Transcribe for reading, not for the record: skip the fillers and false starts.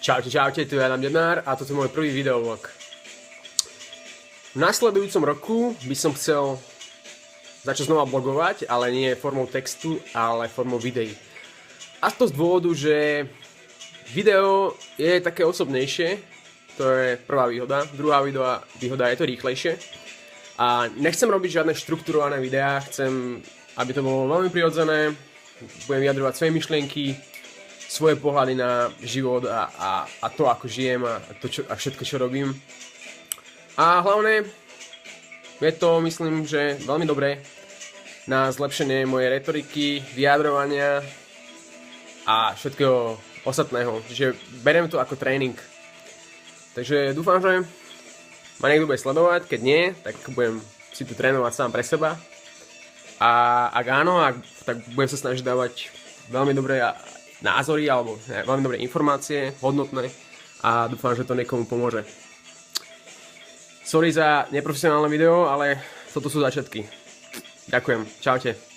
Čaute, tu je Adam Dednár a toto je môj prvý videovlog. V nasledujúcom roku by som chcel začať znova blogovať, ale nie formou textu, ale formou videí. A to z dôvodu, že video je také osobnejšie, to je prvá výhoda. Druhá výhoda je to rýchlejšie. A nechcem robiť žiadne štrukturované videá, chcem, aby to bolo veľmi prirodzené, budem vyjadrovať svoje myšlienky, svoje pohľady na život a to, ako žijem a všetko, čo robím. A hlavne je to, myslím, že veľmi dobré na zlepšenie mojej retoriky, vyjadrovania a všetkého ostatného. Čiže beriem to ako tréning. Takže dúfam, že ma niekto bude sledovať, keď nie, tak budem si tu trénovať sám pre seba. A ak áno, tak budem sa snažiť dávať veľmi dobré názory alebo veľmi dobré informácie, hodnotné, a dúfam, že to niekomu pomôže. Sorry za neprofesionálne video, ale toto sú začiatky. Ďakujem, čaute.